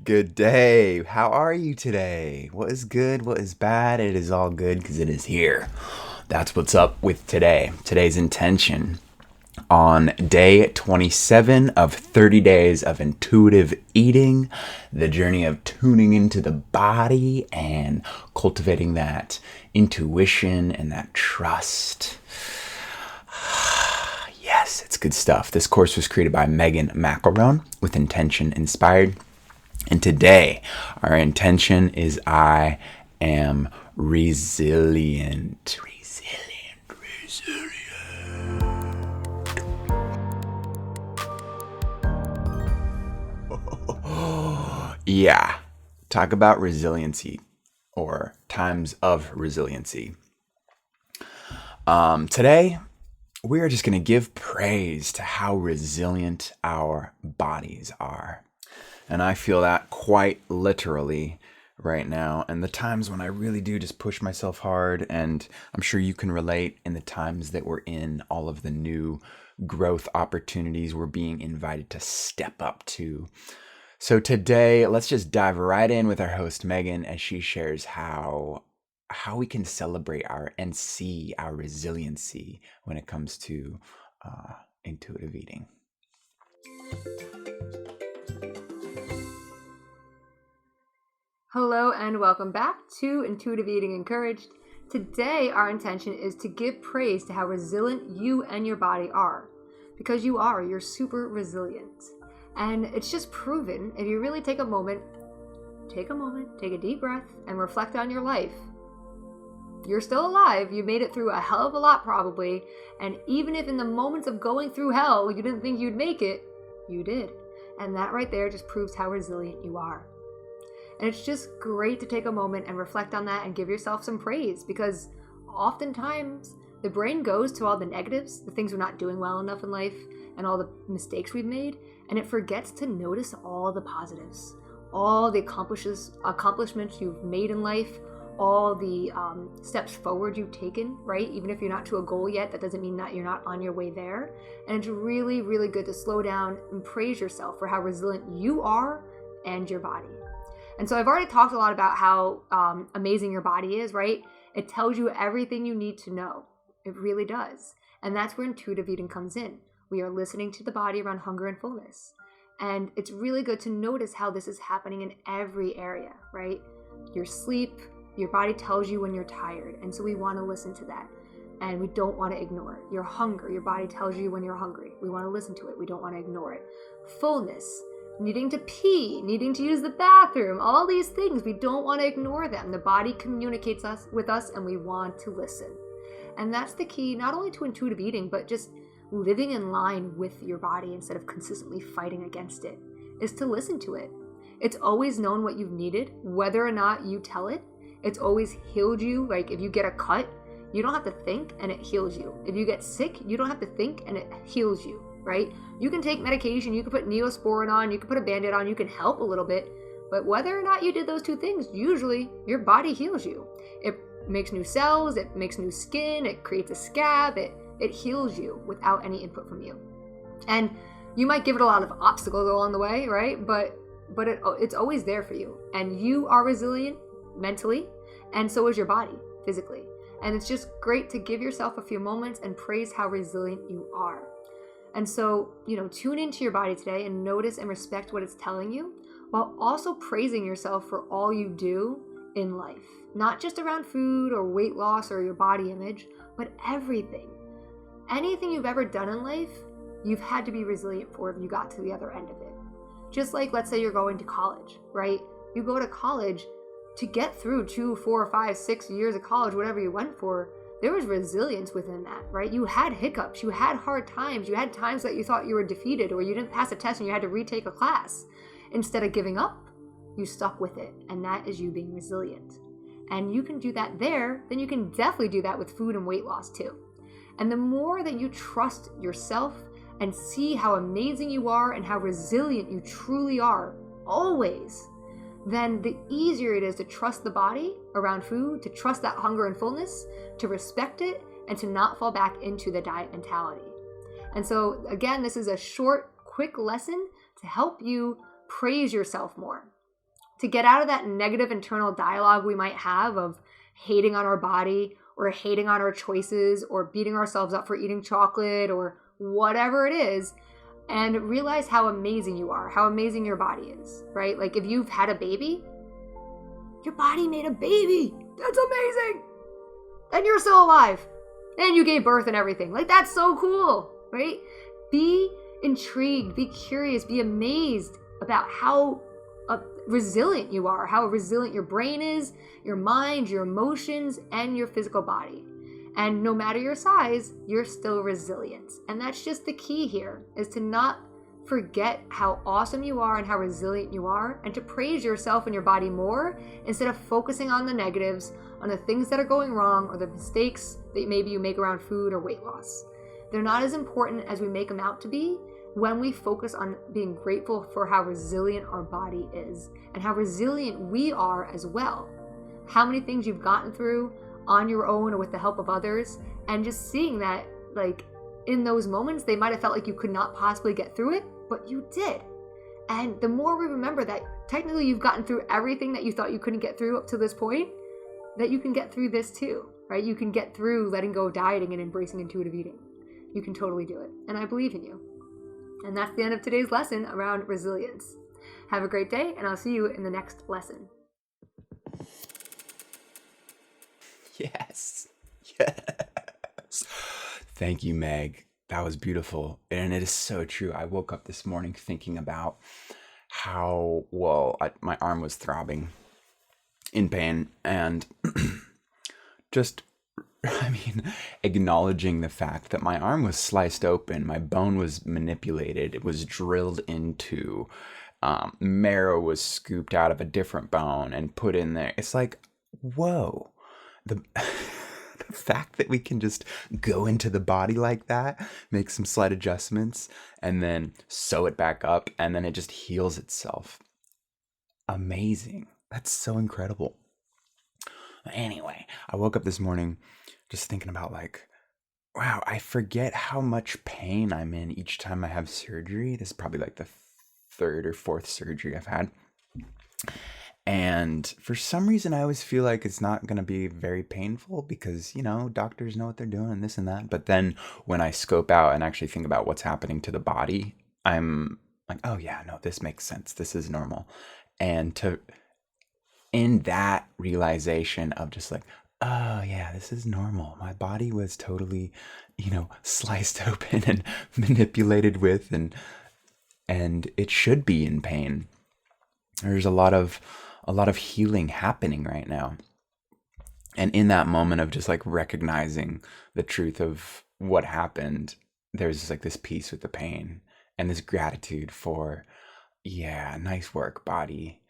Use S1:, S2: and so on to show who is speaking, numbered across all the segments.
S1: Good day. How are you today? What is good? What is bad? It is all good because it is here. That's what's up with today. Today's intention on day 27 of 30 days of intuitive eating, the journey of tuning into the body and cultivating that intuition and that trust. Yes, it's good stuff. This course was created by Megan McElroan with intention inspired. And today, our intention is I am resilient. Yeah, talk about resiliency or times of resiliency. Today, we are just going to give praise to how resilient our bodies are. And I feel that quite literally right now. And the times when I really do just push myself hard, and I'm sure you can relate in the times that we're in, all of the new growth opportunities we're being invited to step up to. So today, let's just dive right in with our host, Megan, as she shares how we can celebrate and see our resiliency when it comes to intuitive eating.
S2: Hello and welcome back to Intuitive Eating Encouraged. Today, our intention is to give praise to how resilient you and your body are. Because you're super resilient. And it's just proven, if you really take a moment, take a deep breath, and reflect on your life. You're still alive. You made it through a hell of a lot probably. And even if in the moments of going through hell, you didn't think you'd make it, you did. And that right there just proves how resilient you are. And it's just great to take a moment and reflect on that and give yourself some praise, because oftentimes the brain goes to all the negatives, the things we're not doing well enough in life, and all the mistakes we've made, and it forgets to notice all the positives, all the accomplishments you've made in life, all the steps forward you've taken, right? Even if you're not to a goal yet, that doesn't mean that you're not on your way there. And it's really, really good to slow down and praise yourself for how resilient you are and your body. And so I've already talked a lot about how amazing your body is, right? It tells you everything you need to know. It really does. And that's where intuitive eating comes in. We are listening to the body around hunger and fullness. And it's really good to notice how this is happening in every area, right? Your sleep, your body tells you when you're tired. And so we want to listen to that. And we don't want to ignore it. Your hunger, your body tells you when you're hungry. We want to listen to it. We don't want to ignore it. Fullness, needing to pee, needing to use the bathroom, all these things, we don't want to ignore them. The body communicates with us and we want to listen. And that's the key, not only to intuitive eating, but just living in line with your body instead of consistently fighting against it, is to listen to it. It's always known what you've needed, whether or not you tell it. It's always healed you. Like if you get a cut, you don't have to think and it heals you. If you get sick, you don't have to think and it heals you, right? You can take medication, you can put Neosporin on, you can put a Band-Aid on, you can help a little bit, but whether or not you did those two things, usually your body heals you. It makes new cells, it makes new skin, it creates a scab, it heals you without any input from you. And you might give it a lot of obstacles along the way, right? But it's always there for you. And you are resilient mentally, and so is your body physically. And it's just great to give yourself a few moments and praise how resilient you are. And so, tune into your body today and notice and respect what it's telling you, while also praising yourself for all you do in life. Not just around food or weight loss or your body image, but everything. Anything you've ever done in life, you've had to be resilient for if you got to the other end of it. Just like, let's say you're going to college, right? You go to college to get through 2, 4, 5, 6 years of college, whatever you went for. There was resilience within that, right? You had hiccups, you had hard times, you had times that you thought you were defeated or you didn't pass a test and you had to retake a class. Instead of giving up, you stuck with it, and that is you being resilient. And you can do that there, then you can definitely do that with food and weight loss too. And the more that you trust yourself and see how amazing you are and how resilient you truly are, always, then the easier it is to trust the body around food, to trust that hunger and fullness, to respect it, and to not fall back into the diet mentality. And so again, this is a short, quick lesson to help you praise yourself more. to get out of that negative internal dialogue we might have of hating on our body or hating on our choices or beating ourselves up for eating chocolate or whatever it is, and realize how amazing you are, how amazing your body is, right? Like if you've had a baby, your body made a baby. That's amazing. And you're still alive. And you gave birth and everything. Like that's so cool, right? Be intrigued, be curious, be amazed about how resilient you are, how resilient your brain is, your mind, your emotions, and your physical body. And no matter your size, you're still resilient. And that's just the key here, is to not forget how awesome you are and how resilient you are, and to praise yourself and your body more instead of focusing on the negatives, on the things that are going wrong or the mistakes that maybe you make around food or weight loss. They're not as important as we make them out to be when we focus on being grateful for how resilient our body is and how resilient we are as well. How many things you've gotten through on your own or with the help of others, and just seeing that, like, in those moments, they might have felt like you could not possibly get through it, but you did. And the more we remember that technically you've gotten through everything that you thought you couldn't get through up to this point, that you can get through this too, right? You can get through letting go of dieting and embracing intuitive eating. You can totally do it. And I believe in you. And that's the end of today's lesson around resilience. Have a great day, and I'll see you in the next lesson.
S1: Yes. Yes. Thank you, Meg. That was beautiful. And it is so true. I woke up this morning thinking about how, my arm was throbbing in pain, and just, acknowledging the fact that my arm was sliced open, my bone was manipulated, it was drilled into, marrow was scooped out of a different bone and put in there. It's like, whoa, the the fact that we can just go into the body like that, make some slight adjustments, and then sew it back up, and then it just heals itself. Amazing. That's so incredible. Anyway, I woke up this morning just thinking about, like, wow, I forget how much pain I'm in each time I have surgery. This is probably like the third or fourth surgery I've had. And for some reason, I always feel like it's not going to be very painful because, doctors know what they're doing and this and that. But then when I scope out and actually think about what's happening to the body, I'm like, oh yeah, no, this makes sense. This is normal. And in that realization of just like, oh yeah, this is normal. My body was totally, sliced open and manipulated with, and it should be in pain. There's a lot of healing happening right now. And in that moment of just like recognizing the truth of what happened, there's just like this peace with the pain and this gratitude for, yeah, nice work, body.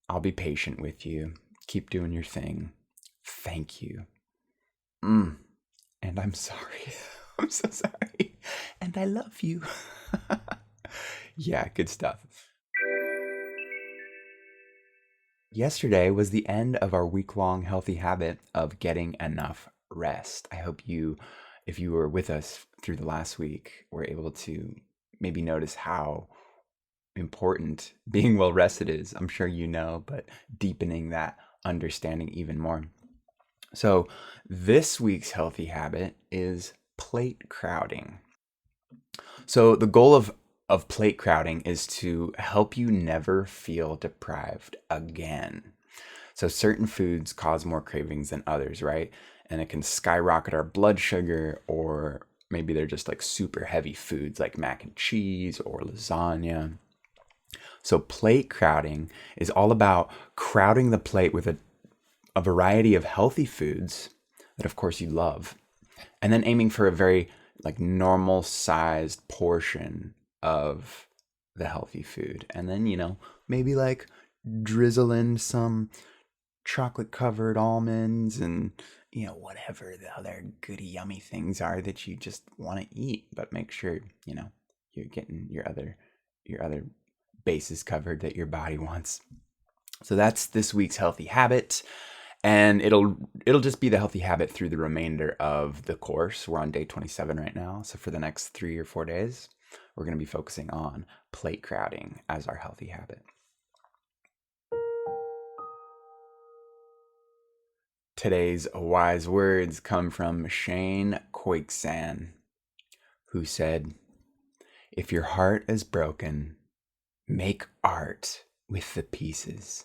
S1: I'll be patient with you. Keep doing your thing. Thank you. And I'm sorry. I'm so sorry. And I love you. Yeah, good stuff. Yesterday was the end of our week-long healthy habit of getting enough rest. I hope you, if you were with us through the last week, were able to maybe notice how important being well rested is. I'm sure you know, but deepening that understanding even more. So this week's healthy habit is plate crowding. So the goal of plate crowding is to help you never feel deprived again. So certain foods cause more cravings than others, right? And it can skyrocket our blood sugar, or maybe they're just like super heavy foods like mac and cheese or lasagna. So plate crowding is all about crowding the plate with a variety of healthy foods that of course you love, and then aiming for a very like normal sized portion of the healthy food. And then, maybe like drizzle in some chocolate covered almonds and, whatever the other goody yummy things are that you just want to eat, but make sure, you're getting your other bases covered that your body wants. So that's this week's healthy habit. And it'll just be the healthy habit through the remainder of the course. We're on day 27 right now. So for the next 3 or 4 days, we're going to be focusing on plate crowding as our healthy habit. Today's wise words come from Shane Quakesan, who said, "If your heart is broken, make art with the pieces."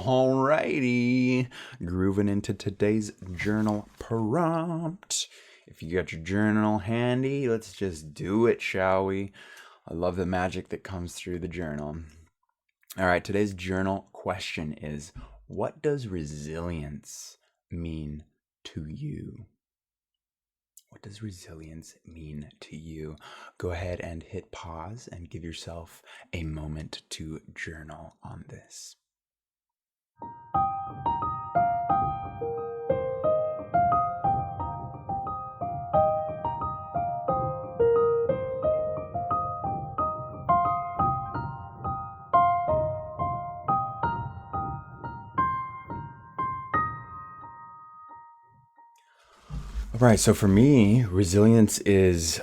S1: Alrighty, grooving into today's journal prompt. If you got your journal handy, let's just do it, shall we? I love the magic that comes through the journal. All right, today's journal question is, what does resilience mean to you? What does resilience mean to you? Go ahead and hit pause and give yourself a moment to journal on this. Right. So for me, resilience is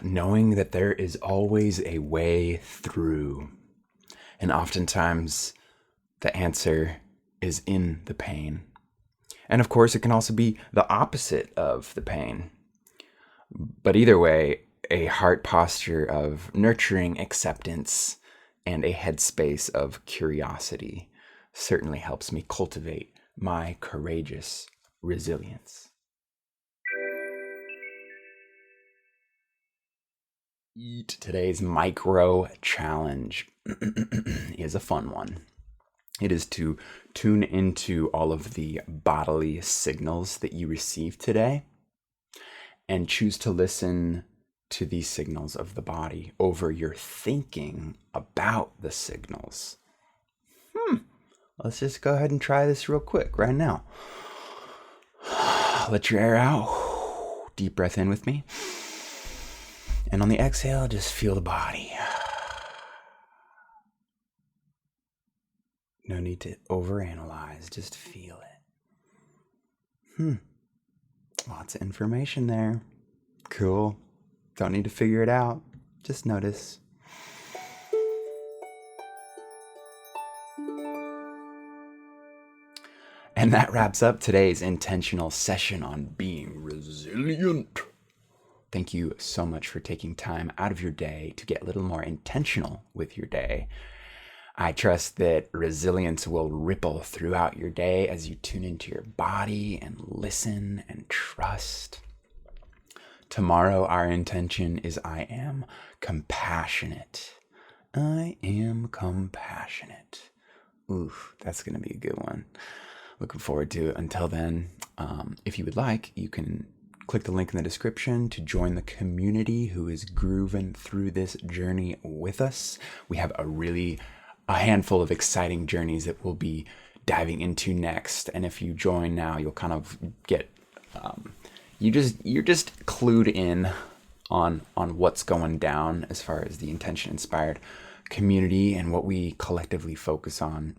S1: knowing that there is always a way through. And oftentimes the answer is in the pain. And of course, it can also be the opposite of the pain. But either way, a heart posture of nurturing acceptance and a headspace of curiosity certainly helps me cultivate my courageous resilience. Today's micro challenge is a fun one. It is to tune into all of the bodily signals that you receive today and choose to listen to these signals of the body over your thinking about the signals. Let's just go ahead and try this real quick right now. Let your air out. Deep breath in with me. And on the exhale, just feel the body. No need to overanalyze, just feel it. Lots of information there. Cool. Don't need to figure it out. Just notice. And that wraps up today's intentional session on being resilient. Thank you so much for taking time out of your day to get a little more intentional with your day. I trust that resilience will ripple throughout your day as you tune into your body and listen and trust. Tomorrow, our intention is I am compassionate. I am compassionate. Oof, that's going to be a good one. Looking forward to it. Until then, if you would like, you can click the link in the description to join the community who is grooving through this journey with us. We have a handful of exciting journeys that we'll be diving into next. And if you join now, you'll kind of get, you're just clued in on what's going down as far as the intention inspired community and what we collectively focus on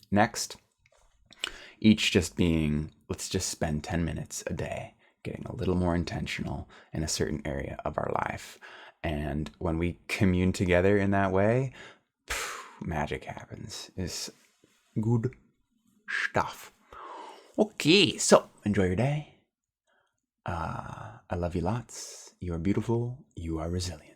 S1: next. Each just being, let's just spend 10 minutes a day getting a little more intentional in a certain area of our life. And when we commune together in that way, magic happens. It's good stuff. Okay, so enjoy your day. I love you lots. You are beautiful. You are resilient.